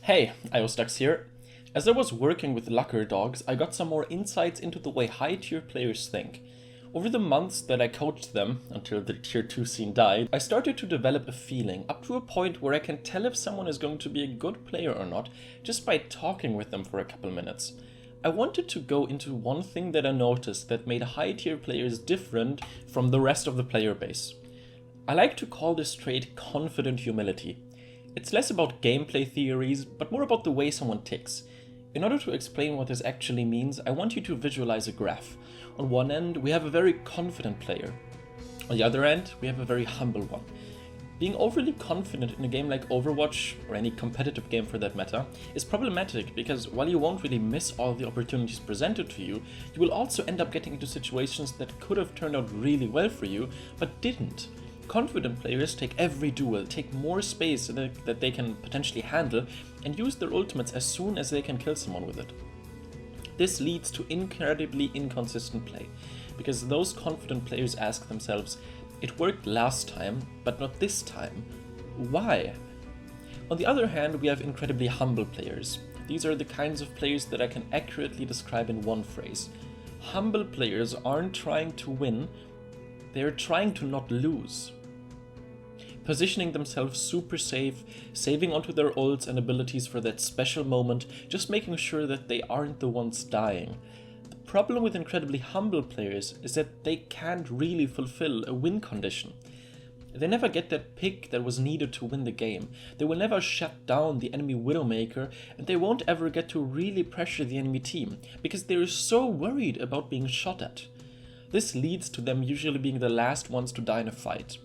Hey, IOStax here. As I was working with Lucker Dogs, I got some more insights into the way high-tier players think. Over the months that I coached them, until the tier 2 scene died, I started to develop a feeling, up to a point where I can tell if someone is going to be a good player or not, just by talking with them for a couple minutes. I wanted to go into one thing that I noticed that made high-tier players different from the rest of the player base. I like to call this trait confident humility. It's less about gameplay theories, but more about the way someone ticks. In order to explain what this actually means, I want you to visualize a graph. On one end, we have a very confident player. On the other end, we have a very humble one. Being overly confident in a game like Overwatch, or any competitive game for that matter, is problematic because while you won't really miss all the opportunities presented to you, you will also end up getting into situations that could have turned out really well for you, but didn't. Confident players take every duel, take more space that they can potentially handle, and use their ultimates as soon as they can kill someone with it. This leads to incredibly inconsistent play, because those confident players ask themselves, it worked last time, but not this time. Why? On the other hand, we have incredibly humble players. These are the kinds of players that I can accurately describe in one phrase. Humble players aren't trying to win, they're trying to not lose. Positioning themselves super safe, saving onto their ults and abilities for that special moment, just making sure that they aren't the ones dying. The problem with incredibly humble players is that they can't really fulfill a win condition. They never get that pick that was needed to win the game. They will never shut down the enemy Widowmaker, and they won't ever get to really pressure the enemy team, because they're so worried about being shot at. This leads to them usually being the last ones to die in a fight.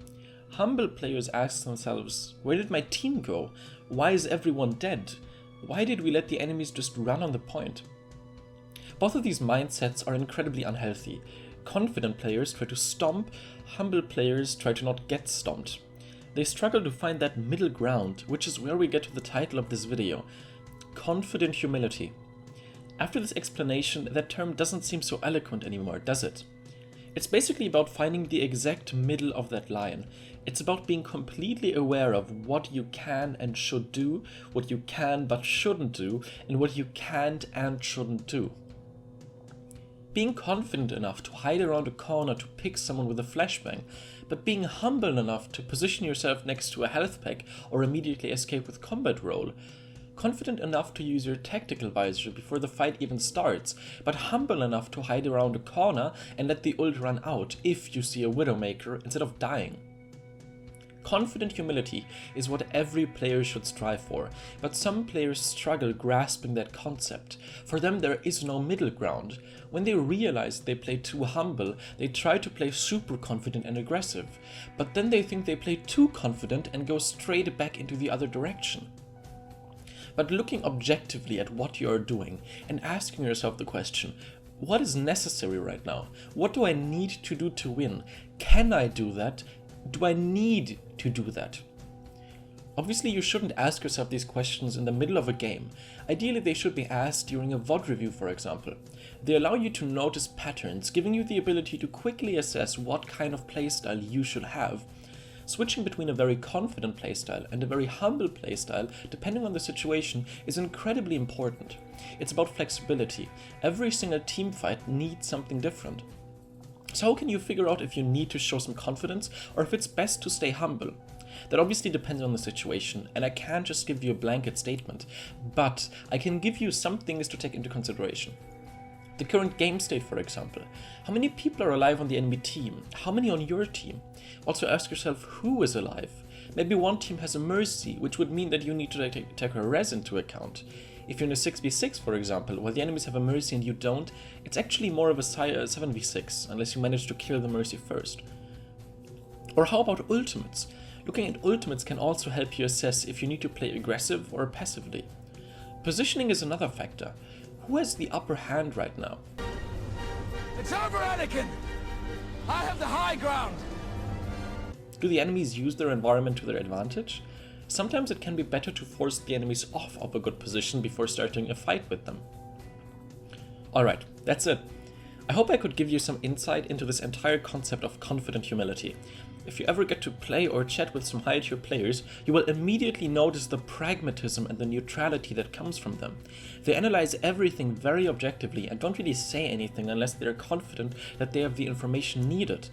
Humble players ask themselves, where did my team go? Why is everyone dead? Why did we let the enemies just run on the point? Both of these mindsets are incredibly unhealthy. Confident players try to stomp, humble players try to not get stomped. They struggle to find that middle ground, which is where we get to the title of this video, confident humility. After this explanation, that term doesn't seem so eloquent anymore, does it? It's basically about finding the exact middle of that line. It's about being completely aware of what you can and should do, what you can but shouldn't do, and what you can't and shouldn't do. Being confident enough to hide around a corner to pick someone with a flashbang, but being humble enough to position yourself next to a health pack or immediately escape with combat roll. Confident enough to use your tactical visor before the fight even starts, but humble enough to hide around a corner and let the ult run out if you see a Widowmaker instead of dying. Confident humility is what every player should strive for, but some players struggle grasping that concept. For them there is no middle ground. When they realize they play too humble, they try to play super confident and aggressive, but then they think they play too confident and go straight back into the other direction. But looking objectively at what you are doing and asking yourself the question, what is necessary right now? What do I need to do to win? Can I do that? Do I need to do that? Obviously, you shouldn't ask yourself these questions in the middle of a game. Ideally, they should be asked during a VOD review, for example. They allow you to notice patterns, giving you the ability to quickly assess what kind of playstyle you should have. Switching between a very confident playstyle and a very humble playstyle, depending on the situation, is incredibly important. It's about flexibility. Every single teamfight needs something different. So how can you figure out if you need to show some confidence or if it's best to stay humble? That obviously depends on the situation, and I can't just give you a blanket statement, but I can give you some things to take into consideration. The current game state, for example. How many people are alive on the enemy team? How many on your team? Also ask yourself who is alive. Maybe one team has a mercy, which would mean that you need to take a res into account. If you're in a 6v6, for example, while the enemies have a mercy and you don't, it's actually more of a 7v6, unless you manage to kill the mercy first. Or how about ultimates? Looking at ultimates can also help you assess if you need to play aggressive or passively. Positioning is another factor. Who has the upper hand right now? It's over, Anakin! I have the high ground! Do the enemies use their environment to their advantage? Sometimes it can be better to force the enemies off of a good position before starting a fight with them. Alright, that's it. I hope I could give you some insight into this entire concept of confident humility. If you ever get to play or chat with some high tier players, you will immediately notice the pragmatism and the neutrality that comes from them. They analyze everything very objectively and don't really say anything unless they're confident that they have the information needed.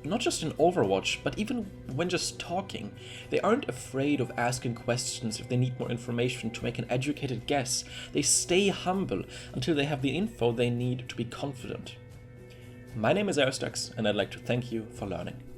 Not just in Overwatch, but even when just talking. They aren't afraid of asking questions if they need more information to make an educated guess. They stay humble until they have the info they need to be confident. My name is Aristax, and I'd like to thank you for learning.